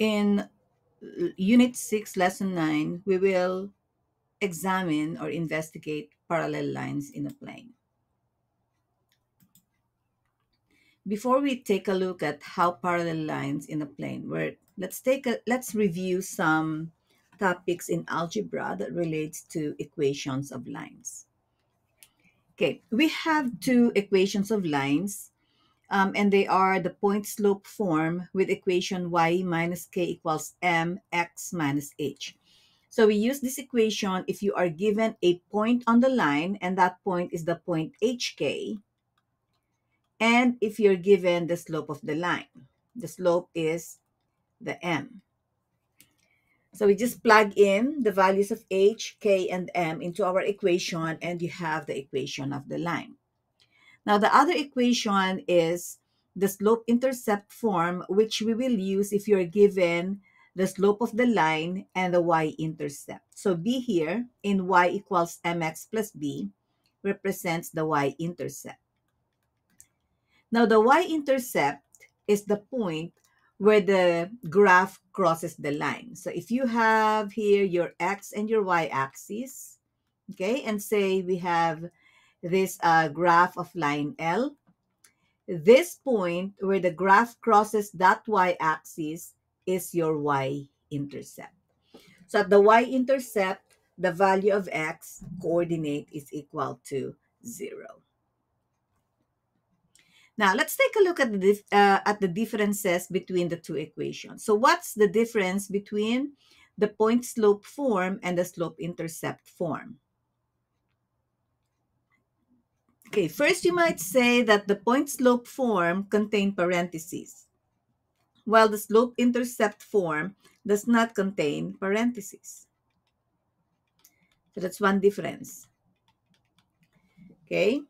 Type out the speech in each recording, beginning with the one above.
In Unit 6, Lesson 9, we will examine or investigate parallel lines in a plane. Before we take a look at how parallel lines in a plane work, let's review some topics in algebra that relates to equations of lines. Okay, we have two equations of lines, and they are the point slope form with equation y minus k equals mx minus h. So we use this equation if you are given a point on the line, and that point is the point hk, and if you're given the slope of the line. The slope is the m. So we just plug in the values of h, k, and m into our equation, and you have the equation of the line. Now, the other equation is the slope-intercept form, which we will use if you're given the slope of the line and the y-intercept. So b here in y equals mx plus b represents the y-intercept. Now, the y-intercept is the point where the graph crosses the line. So if you have here your x and your y-axis, okay, and say we have this graph of line L, this point where the graph crosses that y-axis is your y-intercept. So at the y-intercept, the value of x coordinate is equal to 0. Now, let's take a look at the differences between the two equations. So what's the difference between the point-slope form and the slope-intercept form? Okay, first you might say that the point-slope form contains parentheses, while the slope-intercept form does not contain parentheses. So that's one difference. Okay.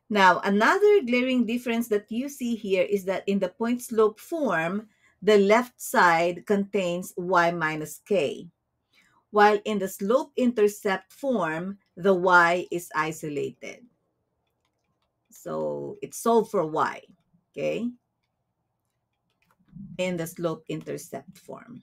Now, another glaring difference that you see here is that in the point-slope form, the left side contains y minus k, while in the slope-intercept form, the y is isolated. So it's solved for y, okay, in the slope-intercept form.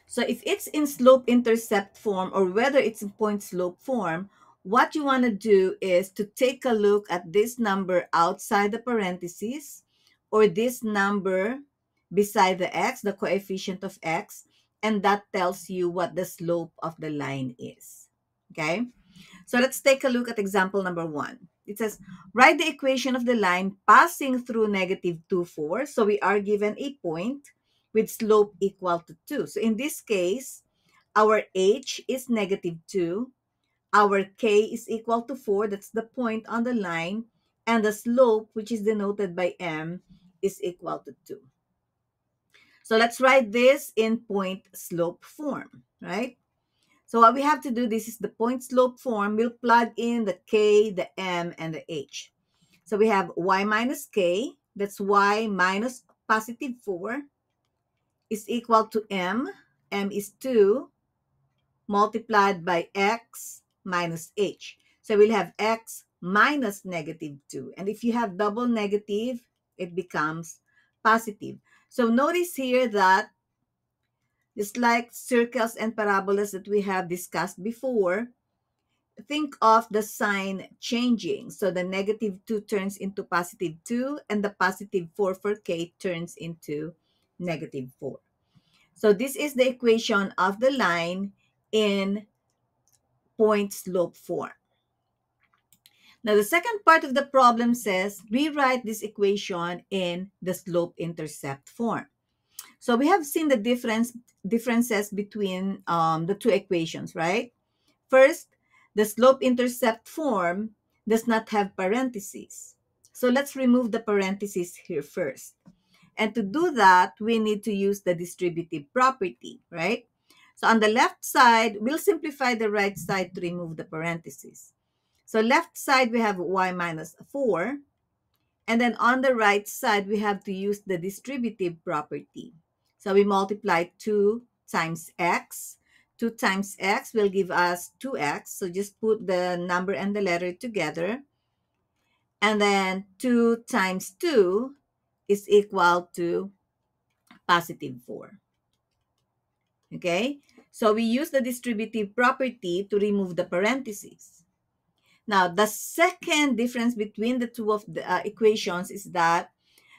So if it's in slope-intercept form or whether it's in point-slope form, what you want to do is to take a look at this number outside the parentheses or this number beside the x, the coefficient of x, and that tells you what the slope of the line is. Okay? So let's take a look at example number 1. It says, write the equation of the line passing through negative 2, 4. So we are given a point with slope equal to 2. So in this case, our h is negative 2. Our k is equal to 4. That's the point on the line. And the slope, which is denoted by m, is equal to 2. So let's write this in point slope form, right? So what we have to do, this is the point slope form. We'll plug in the k, the m, and the h. So we have y minus k, that's y minus positive 4, is equal to m. M is 2 multiplied by x minus h. So we'll have x minus negative 2. And if you have double negative, it becomes positive. So notice here that just like circles and parabolas that we have discussed before, think of the sign changing. So the negative 2 turns into positive 2, and the positive 4 for k turns into negative 4. So this is the equation of the line in point slope form. Now the second part of the problem says rewrite this equation in the slope intercept form. So we have seen the differences between the two equations, right? First, the slope-intercept form does not have parentheses. So let's remove the parentheses here first. And to do that, we need to use the distributive property, right? So on the left side, we'll simplify the right side to remove the parentheses. So left side, we have y minus 4. And then on the right side, we have to use the distributive property. So we multiply 2 times x. 2 times x will give us 2x. So just put the number and the letter together. And then 2 times 2 is equal to positive 4. Okay? So we use the distributive property to remove the parentheses. Now, the second difference between the two of the equations is that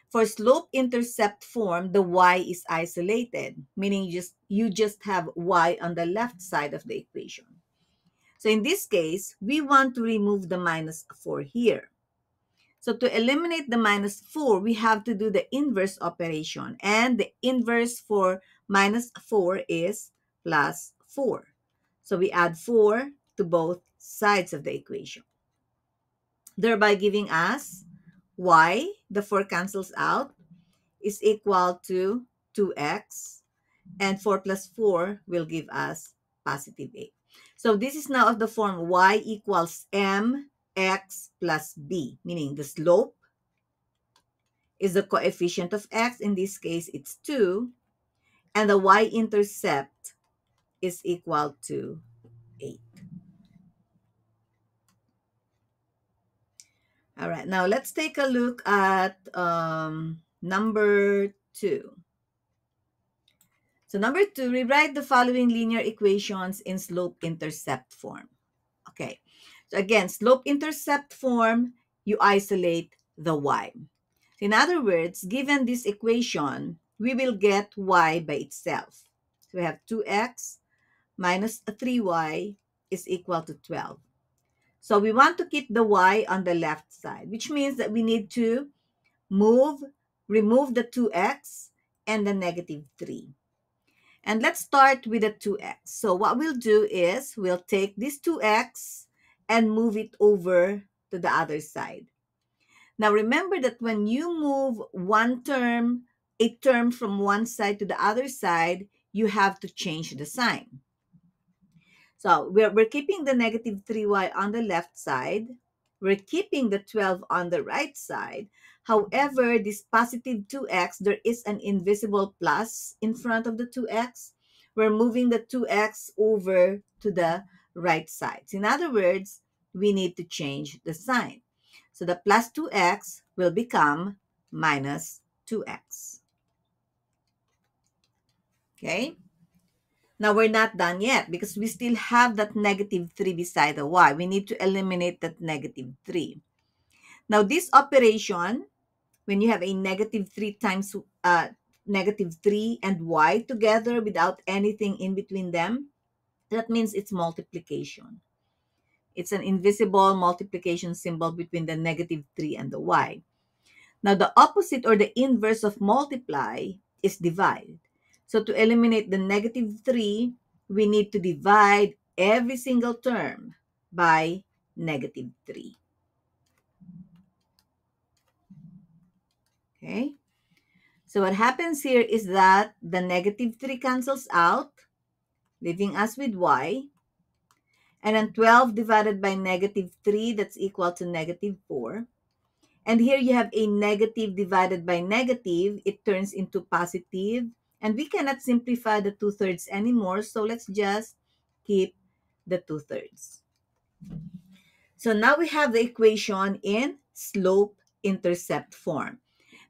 for slope-intercept form, the y is isolated, meaning you just have y on the left side of the equation. So in this case, we want to remove the minus 4 here. So to eliminate the minus 4, we have to do the inverse operation. And the inverse for minus 4 is plus 4. So we add 4 to both sides of the equation, thereby giving us y, the 4 cancels out, is equal to 2x. And 4 plus 4 will give us positive 8. So this is now of the form y equals mx plus b, meaning the slope is the coefficient of x. In this case, it's 2. And the y-intercept is equal to 8. All right, now let's take a look at number 2. So number 2, rewrite the following linear equations in slope-intercept form. Okay, so again, slope-intercept form, you isolate the y. In other words, given this equation, we will get y by itself. So we have 2x minus 3y is equal to 12. So we want to keep the y on the left side, which means that we need to remove the 2x and the negative 3. And let's start with the 2x. So what we'll do is we'll take this 2x and move it over to the other side. Now remember that when you move a term from one side to the other side, you have to change the sign. So we're keeping the negative 3y on the left side. We're keeping the 12 on the right side. However, this positive 2x, there is an invisible plus in front of the 2x. We're moving the 2x over to the right side. So in other words, we need to change the sign. So the plus 2x will become minus 2x. Okay? Now, we're not done yet because we still have that negative 3 beside the y. We need to eliminate that negative 3. Now, this operation, when you have a negative 3 times negative 3 and y together without anything in between them, that means it's multiplication. It's an invisible multiplication symbol between the negative 3 and the y. Now, the opposite or the inverse of multiply is divide. So to eliminate the negative 3, we need to divide every single term by negative 3. Okay? So what happens here is that the negative 3 cancels out, leaving us with y. And then 12 divided by negative 3, that's equal to negative 4. And here you have a negative divided by negative. It turns into positive. And we cannot simplify the 2/3 anymore. So let's just keep the 2/3. So now we have the equation in slope-intercept form.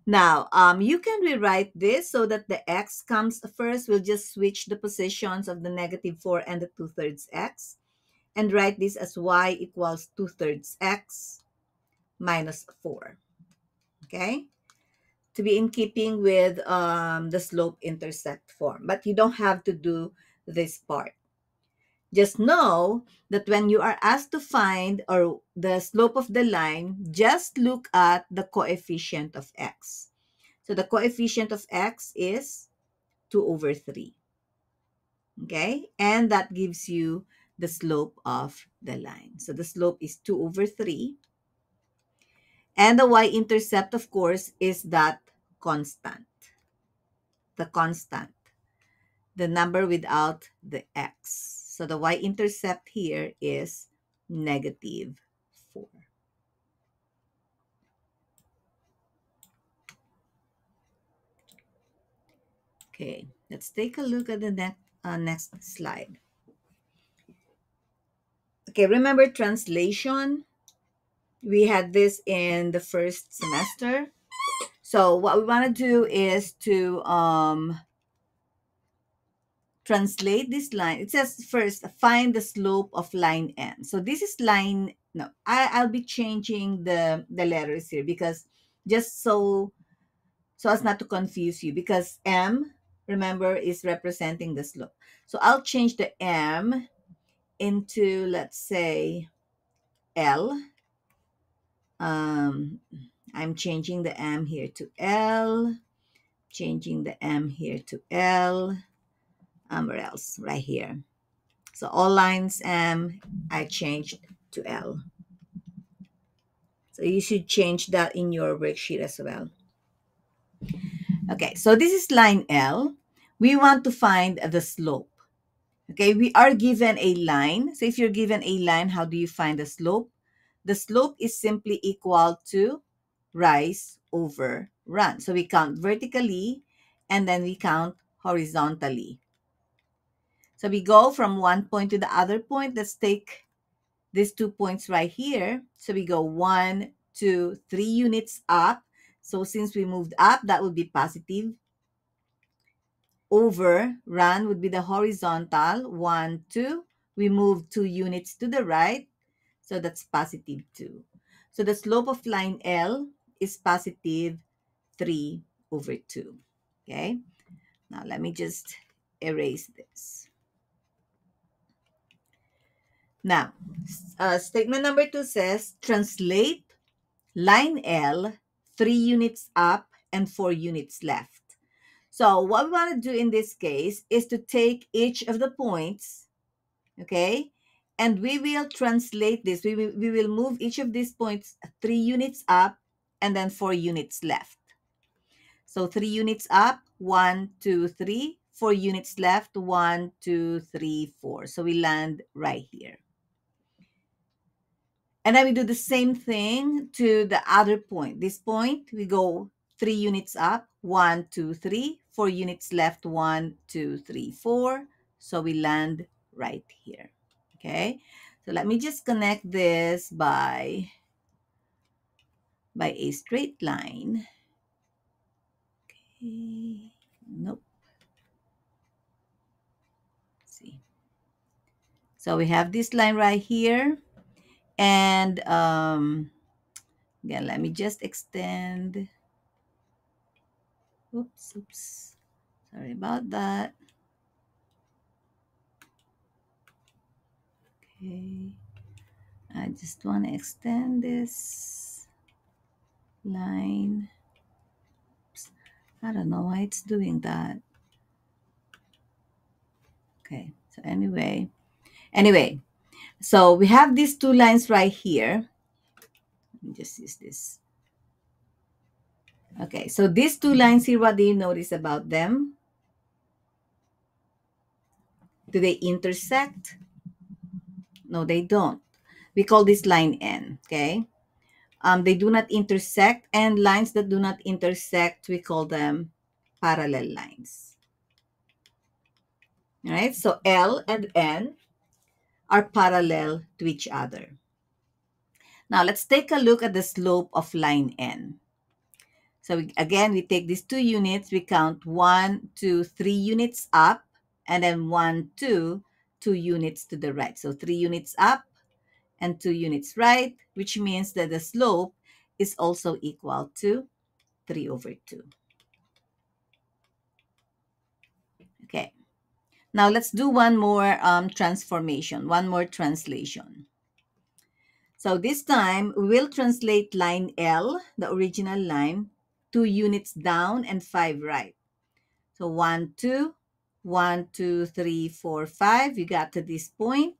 Now, you can rewrite this so that the x comes first. We'll just switch the positions of the negative 4 and the 2/3 x. And write this as y equals 2/3 x minus 4. Okay? To be in keeping with the slope-intercept form. But you don't have to do this part. Just know that when you are asked to find or the slope of the line, just look at the coefficient of x. So the coefficient of x is 2 over 3. Okay? And that gives you the slope of the line. So the slope is 2 over 3. And the y-intercept, of course, is that constant. The constant. The number without the x. So the y-intercept here is negative 4. Okay, let's take a look at the next slide. Okay, remember translation. We had this in the first semester. So what we want to do is to translate this line. It says first, find the slope of line n. So this is line, no, I'll be changing the letters here because just so as not to confuse you, because m, remember, is representing the slope. So I'll change the m into, let's say, L. I'm changing the m here to L, changing the m here to L, where else? Right here. So all lines M, I changed to L. So you should change that in your worksheet as well. Okay, so this is line L. We want to find the slope. Okay, we are given a line. So if you're given a line, how do you find the slope? The slope is simply equal to rise over run. So we count vertically and then we count horizontally. So we go from one point to the other point. Let's take these 2 points right here. So we go 1, 2, 3 units up. So since we moved up, that would be positive. Over, run would be the horizontal. 1, 2. We move 2 units to the right. So that's positive 2. So the slope of line L is positive 3 over 2. Okay. Now let me just erase this. Now, statement number 2 says, translate line L, 3 units up and 4 units left. So what we want to do in this case is to take each of the points, okay, and we will translate this. We will move each of these points 3 units up and then 4 units left. So 3 units up, 1, 2, 3, 4 units left, 1, 2, 3, 4. So we land right here. And then we do the same thing to the other point. This point, we go 3 units up, 1, 2, 3, 4 units left, 1, 2, 3, 4. So we land right here. Okay, so let me just connect this by a straight line. Okay, nope. Let's see. So we have this line right here. And again, let me just extend. Oops. Sorry about that. Okay. I just want to extend this line. Oops. I don't know why it's doing that. Okay. So anyway, so we have these 2 lines right here. Let me just use this. Okay. So these 2 lines here, what do you notice about them? Do they intersect? No, they don't. We call this line N. Okay. They do not intersect, and lines that do not intersect, we call them parallel lines. All right, so L and N are parallel to each other. Now let's take a look at the slope of line N. So again, we take these 2 units, we count 1, 2, 3 units up, and then 1, 2, 2 units to the right. So 3 units up and 2 units right, which means that the slope is also equal to 3 over 2. Okay. Now let's do one more transformation, one more translation. So this time we will translate line L, the original line, 2 units down and 5 right. So 1, 2, 1, 2, 3, 4, 5. We got to this point.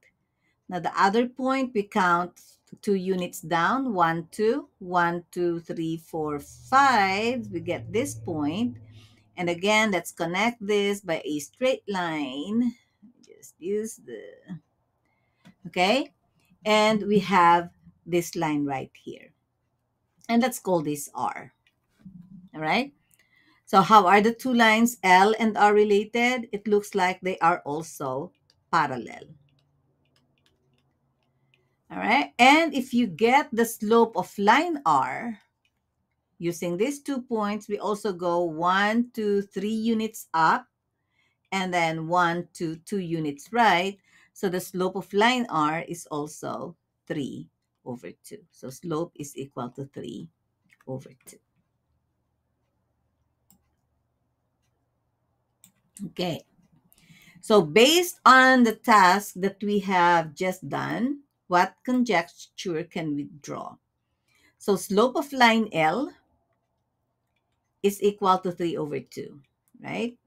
Now the other point, we count 2 units down, 1, 2, 1, 2, 3, 4, 5. We get this point. And again, let's connect this by a straight line. Just use the, okay? And we have this line right here. And let's call this R. All right? So how are the 2 lines L and R related? It looks like they are also parallel. All right. And if you get the slope of line R, using these 2 points, we also go 1, 2, 3 units up, and then 1, 2, 2 units right. So the slope of line R is also 3 over 2. So slope is equal to 3 over 2. Okay. So based on the task that we have just done, what conjecture can we draw? So slope of line L is equal to 3 over 2, right?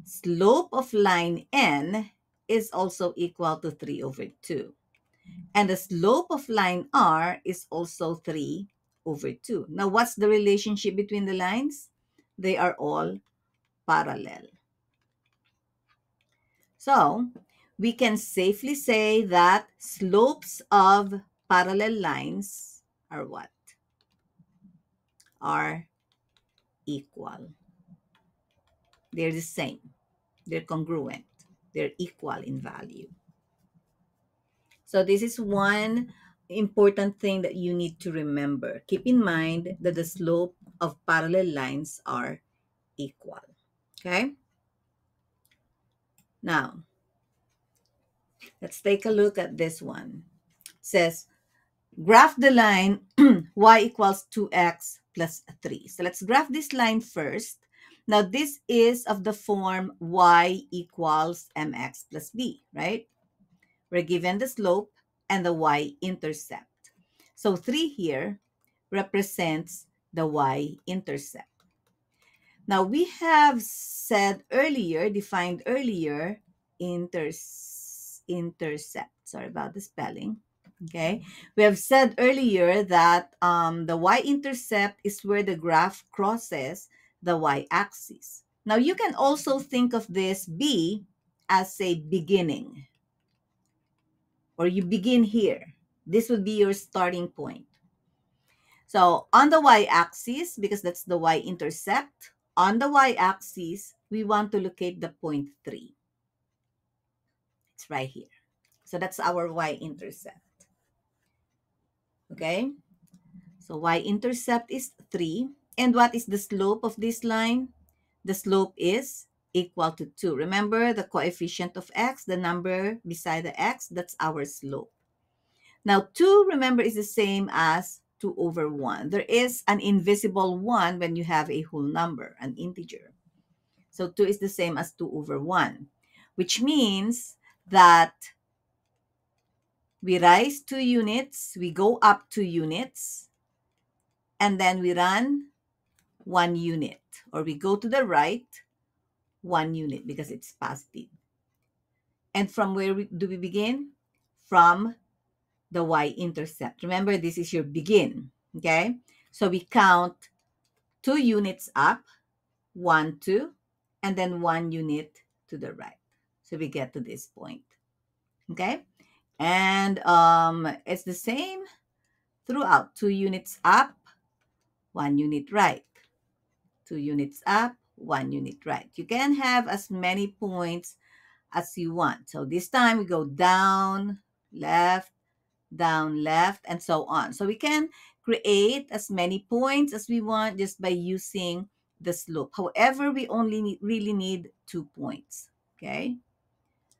Slope of line N is also equal to 3 over 2. And the slope of line R is also 3 over 2. Now, what's the relationship between the lines? They are all parallel. So, we can safely say that slopes of parallel lines are what? Are equal. They're the same. They're congruent. They're equal in value. So this is one important thing that you need to remember. Keep in mind that the slope of parallel lines are equal. Okay? Now, let's take a look at this one. It says, graph the line y equals 2x plus 3. So let's graph this line first. Now, this is of the form y equals mx plus b, right? We're given the slope and the y-intercept. So 3 here represents the y-intercept. Now, we have said earlier, defined earlier, intercept. Sorry about the spelling. Okay. We have said earlier that the y-intercept is where the graph crosses the y-axis. Now, you can also think of this B as a beginning, or you begin here. This would be your starting point. So on the y-axis, because that's the y-intercept, on the y-axis, we want to locate the point 3. It's right here. So that's our y-intercept. Okay? So y-intercept is 3. And what is the slope of this line? The slope is equal to 2. Remember the coefficient of x, the number beside the x, that's our slope. Now, 2, remember, is the same as 2 over 1. There is an invisible 1 when you have a whole number, an integer. So 2 is the same as 2 over 1, which means that we rise 2 units, we go up 2 units, and then we run 1 unit. Or we go to the right 1 unit because it's positive. And from where do we begin? From the y-intercept. Remember, this is your begin, okay? So we count 2 units up, 1, 2, and then 1 unit to the right. So we get to this point, okay? And it's the same throughout. 2 units up, 1 unit right. 2 units up, 1 unit right. You can have as many points as you want. So this time we go down, left, and so on. So we can create as many points as we want just by using the slope. However, we only really need 2 points, okay?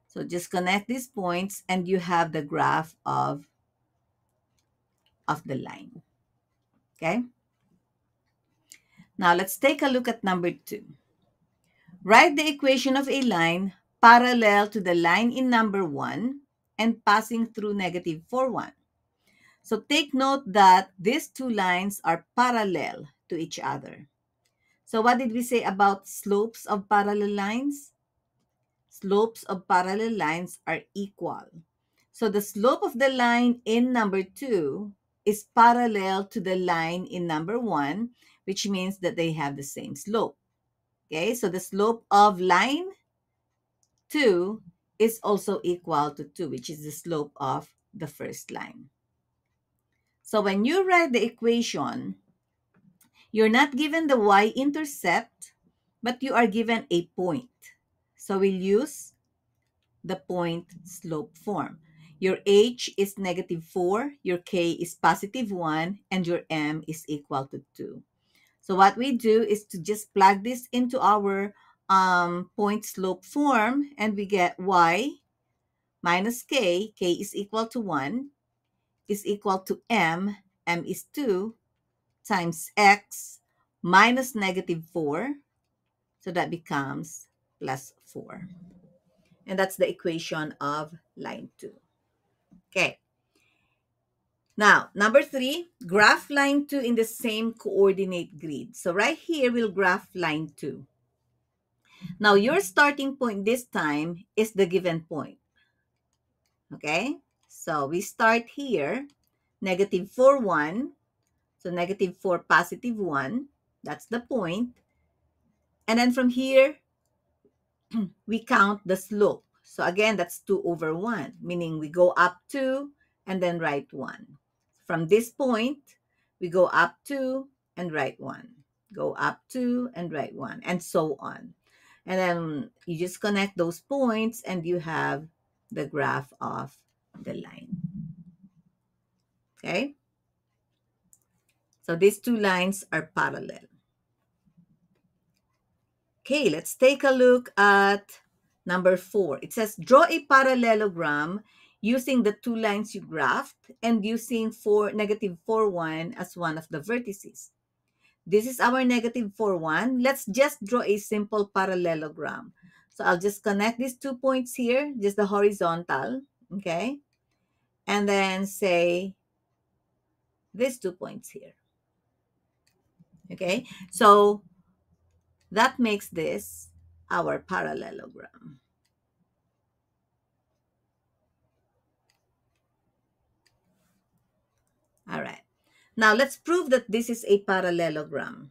So just connect these points and you have the graph of the line, okay? Now let's take a look at number 2. Write the equation of a line parallel to the line in number 1 and passing through negative 4, 1. So take note that these two lines are parallel to each other. So what did we say about slopes of parallel lines? Slopes of parallel lines are equal. So the slope of the line in number 2 is parallel to the line in number 1, which means that they have the same slope. Okay, so the slope of line 2 is also equal to 2, which is the slope of the first line. So when you write the equation, you're not given the y-intercept, but you are given a point. So we'll use the point slope form. Your h is -4, your k is +1, and your m is equal to 2. So what we do is to just plug this into our point slope form, and we get y minus k is equal to 1, is equal to m is 2, times x minus -4. So that becomes +4. And that's the equation of line 2. Okay. Now, number 3, graph line 2 in the same coordinate grid. So right here, we'll graph line 2. Now, your starting point this time is the given point. Okay? So we start here, -4, 1. So -4, +1. That's the point. And then from here, we count the slope. So again, that's 2 over 1, meaning we go up 2 and then write 1. From this point, we go up 2 and write 1. Go up 2 and write 1, and so on. And then you just connect those points and you have the graph of the line. Okay? So these two lines are parallel. Okay, let's take a look at number 4. It says, draw a parallelogram using the two lines you graphed and using -4, 1 as one of the vertices. This is our -4, 1. Let's just draw a simple parallelogram. So I'll just connect these 2 points here, just the horizontal, okay? And then say these 2 points here, okay? So that makes this our parallelogram. All right. Now let's prove that this is a parallelogram.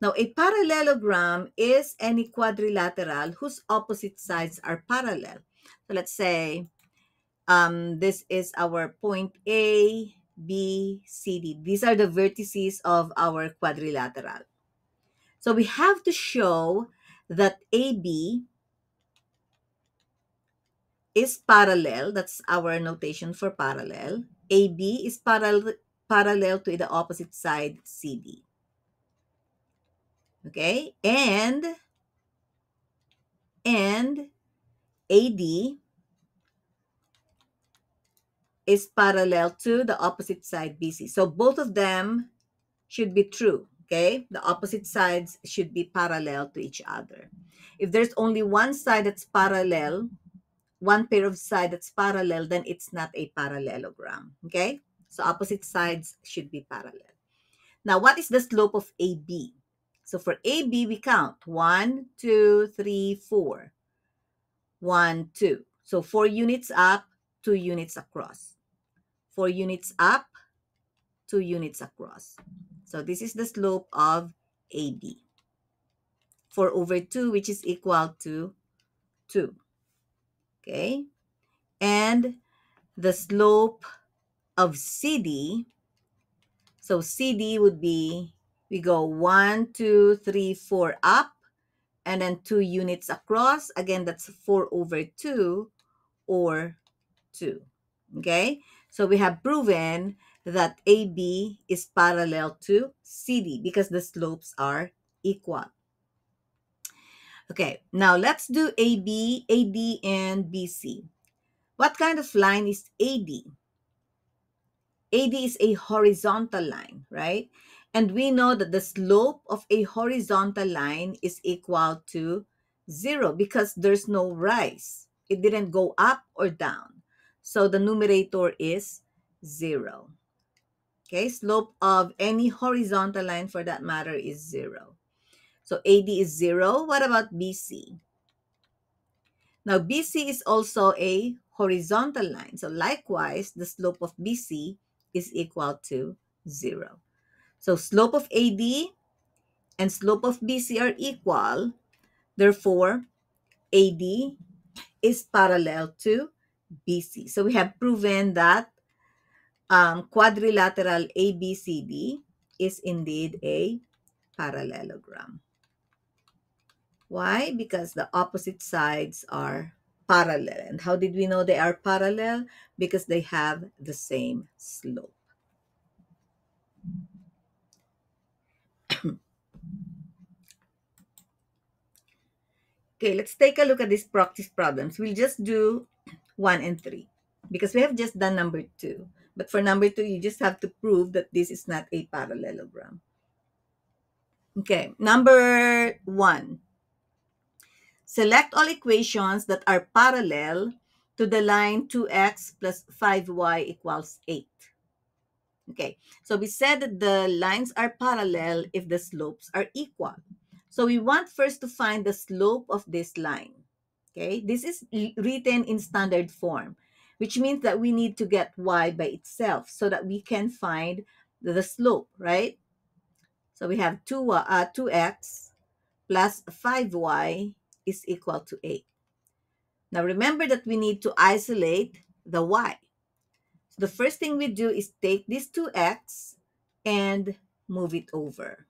Now a parallelogram is any quadrilateral whose opposite sides are parallel. So let's say this is our point A, B, C, D. These are the vertices of our quadrilateral. So we have to show that AB is parallel. That's our notation for parallel. AB is parallel to the opposite side, CD. Okay, and AD is parallel to the opposite side, BC. So both of them should be true. Okay, the opposite sides should be parallel to each other. If there's only one side that's parallel, one pair of side that's parallel, then it's not a parallelogram. Okay, so opposite sides should be parallel. Now, what is the slope of AB? So for AB, we count 1, 2, 3, 4. 1, 2. So 4 units up, 2 units across. 4 units up, 2 units across. So this is the slope of AB. 4 over 2, which is equal to 2. Okay? And the slope of CD, so CD would be, we go 1, 2, 3, 4 up, and then 2 units across. Again, that's 4 over 2, or 2. Okay? So we have proven that AB is parallel to CD because the slopes are equal. Okay, now let's do AB, AD, and BC. What kind of line is AD? AD is a horizontal line, right? And we know that the slope of a horizontal line is equal to 0 because there's no rise. It didn't go up or down. So the numerator is 0. Okay, slope of any horizontal line for that matter is 0. So AD is 0. What about BC? Now BC is also a horizontal line. So likewise, the slope of BC is equal to 0. So slope of AD and slope of BC are equal. Therefore, AD is parallel to BC. So we have proven that quadrilateral ABCD is indeed a parallelogram. Why? Because the opposite sides are parallel. And how did we know they are parallel? Because they have the same slope. Okay, let's take a look at these practice problems. We'll just do 1 and 3 because we have just done number 2. But for number 2, you just have to prove that this is not a parallelogram. Okay, number 1. Select all equations that are parallel to the line 2x plus 5y equals 8. Okay, so we said that the lines are parallel if the slopes are equal. So we want first to find the slope of this line. Okay, this is written in standard form, which means that we need to get y by itself so that we can find the slope, right? So we have 2x plus 5y is equal to 8. Now remember that we need to isolate the y. So the first thing we do is take this 2x and move it over.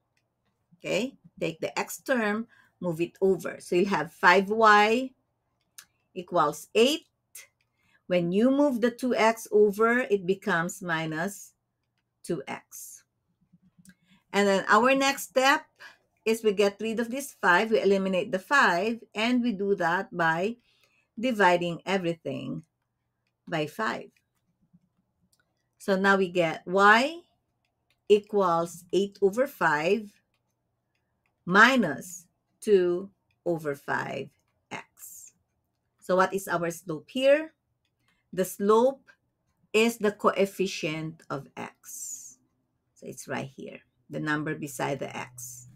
Okay, take the x term, move it over. So you'll have 5y equals 8. When you move the 2x over, it becomes minus 2x. And then our next step is we get rid of this 5. We eliminate the 5, and we do that by dividing everything by 5. So now we get y equals 8 over 5 minus 2 over 5x. So what is our slope here? The slope is the coefficient of x. So it's right here, the number beside the x.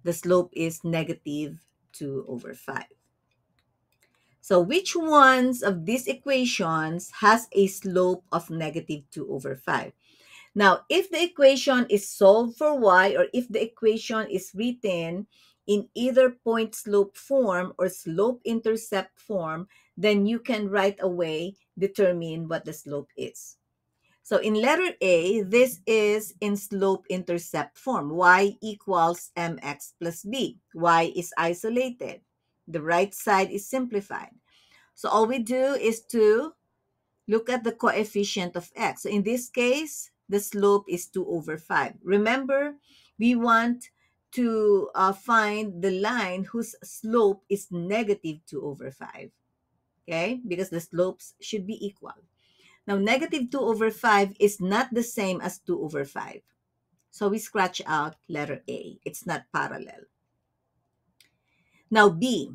The slope is negative 2 over 5. So which ones of these equations has a slope of negative 2 over 5? Now, if the equation is solved for y, or if the equation is written in either point slope form or slope intercept form, then you can right away determine what the slope is. So in letter A, this is in slope intercept form. Y equals mx plus b. Y is isolated. The right side is simplified. So all we do is to look at the coefficient of x. So in this case, the slope is 2 over 5. Remember, we want to find the line whose slope is negative 2 over 5. Okay, because the slopes should be equal. Now, negative 2 over 5 is not the same as 2 over 5. So we scratch out letter A. It's not parallel. Now, B.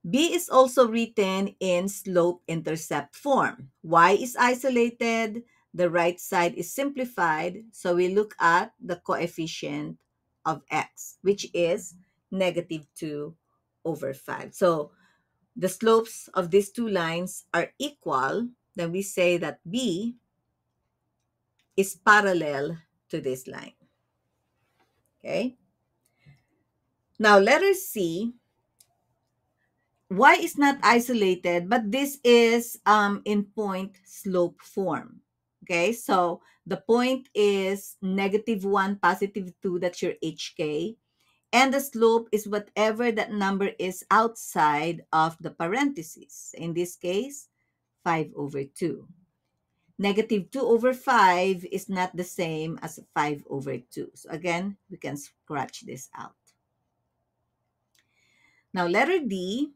B is also written in slope-intercept form. Y is isolated. The right side is simplified. So we look at the coefficient of x, which is negative 2 over 5. So the slopes of these two lines are equal. Then we say that B is parallel to this line. Okay? Now, letter C, y is not isolated, but this is in point slope form. Okay, so the point is negative 1, positive 2, that's your HK. And the slope is whatever that number is outside of the parentheses. In this case, 5 over 2. Negative 2 over 5 is not the same as 5 over 2. So again, we can scratch this out. Now, letter D,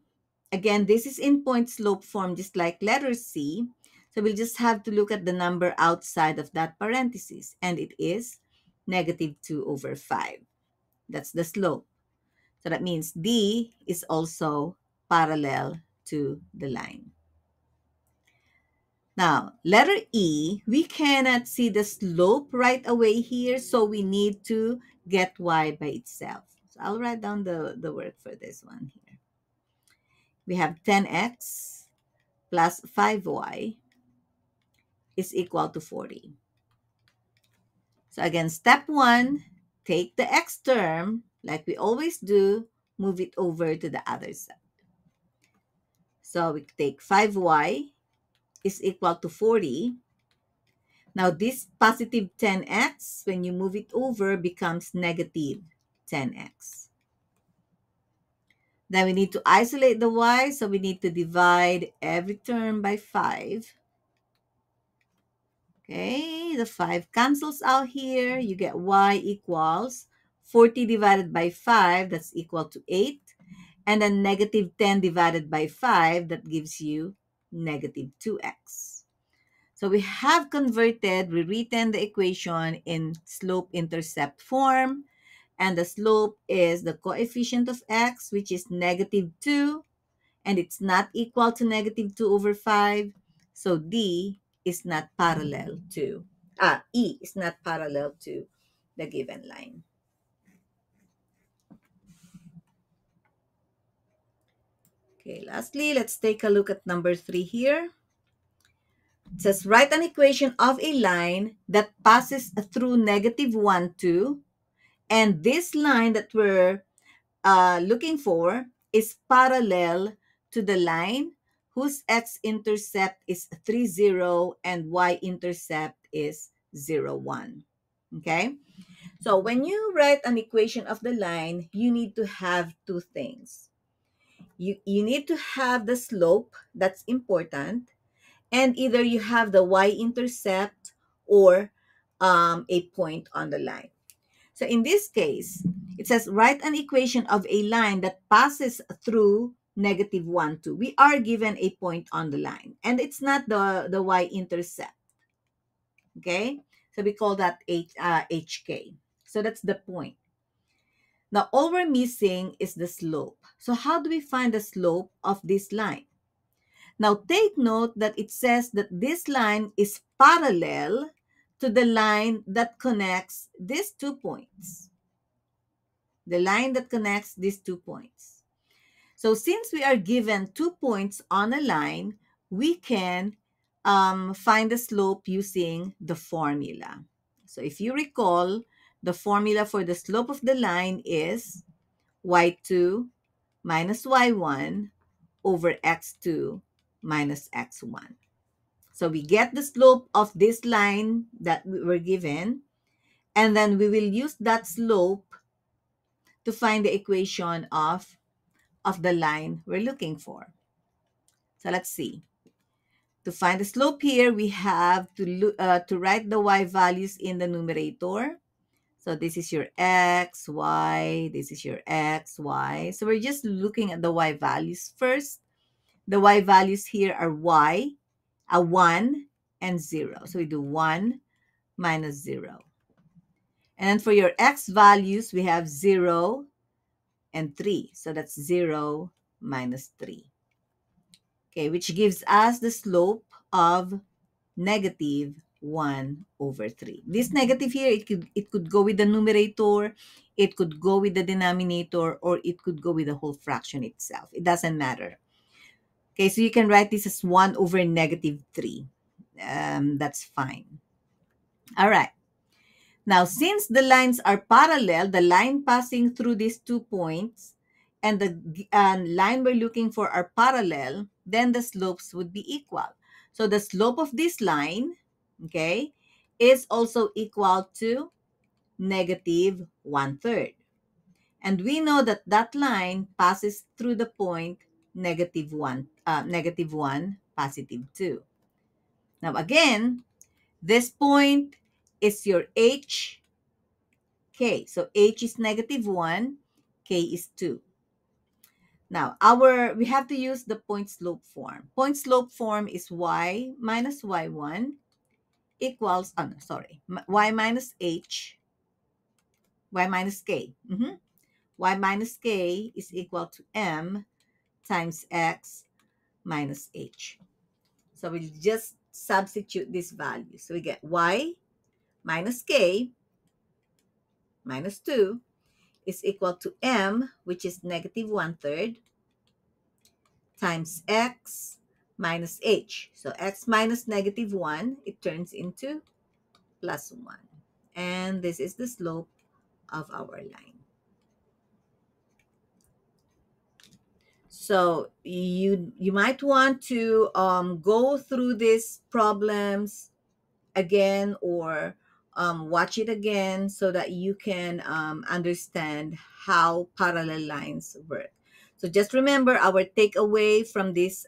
again, this is in point slope form, just like letter C. So we'll just have to look at the number outside of that parenthesis, and it is negative 2 over 5. That's the slope. So that means D is also parallel to the line. Now, letter E, we cannot see the slope right away here, so we need to get y by itself. So I'll write down the word for this one here. We have 10x plus 5y is equal to 40. So again, step 1, take the x term, like we always do, move it over to the other side. So we take 5y is equal to 40. Now this positive 10x, when you move it over, becomes negative 10x. Then we need to isolate the y, so we need to divide every term by 5. Okay, the 5 cancels out here. You get y equals 40 divided by 5, that's equal to 8. And then negative 10 divided by 5, that gives you negative 2x. So we have rewritten the equation in slope-intercept form. And the slope is the coefficient of x, which is negative 2, and it's not equal to negative 2 over 5. So D is not parallel to, E is not parallel to the given line. Okay, lastly, let's take a look at number 3 here. It says, write an equation of a line that passes through negative 1, 2, and this line that we're looking for is parallel to the line whose x-intercept is 3, 0 and y-intercept is 0, 1. Okay? So when you write an equation of the line, you need to have two things. You need to have the slope, that's important, and either you have the y-intercept or a point on the line. So in this case, it says write an equation of a line that passes through negative 1, 2. We are given a point on the line, and it's not the y-intercept. Okay? So we call that HK. So that's the point. Now, all we're missing is the slope. So how do we find the slope of this line? Now, take note that it says that this line is parallel to the line that connects these 2 points. The line that connects these 2 points. So since we are given 2 points on a line, we can find the slope using the formula. So if you recall, the formula for the slope of the line is y2 minus y1 over x2 minus x1. So we get the slope of this line that we were given, and then we will use that slope to find the equation of the line we're looking for. So let's see. To find the slope here, we have to write the y values in the numerator. So this is your x, y, this is your x, y. So we're just looking at the y values first. The y values here are 1, and 0. So we do 1 minus 0. And then for your x values, we have 0 and 3. So that's 0 minus 3. Okay, which gives us the slope of negative 1 over 3. This negative here, it could go with the numerator, it could go with the denominator, or it could go with the whole fraction itself. It doesn't matter. Okay, so you can write this as 1 over negative 3. That's fine. All right. Now, since the lines are parallel, the line passing through these 2 points and the line we're looking for are parallel, then the slopes would be equal. So the slope of this line, okay, is also equal to negative 1/3. And we know that that line passes through the point negative 1, negative 1, positive 2. Now again, this point is your h, k. So h is negative 1, k is 2. Now, we have to use the point slope form. Point slope form is y minus y1 equals, oh no, sorry, y minus h, y minus k. Y minus k is equal to m times x minus h. So we'll just substitute this value. So we get y minus k minus 2 is equal to m, which is negative 1/3, times x minus h. So x minus negative 1, it turns into plus 1. And this is the slope of our line. So you might want to go through these problems again, or watch it again so that you can understand how parallel lines work. So So just remember, our takeaway from this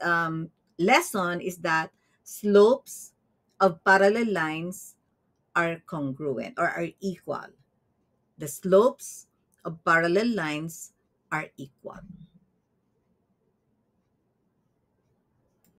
lesson is that slopes of parallel lines are congruent or are equal. The slopes of parallel lines are equal.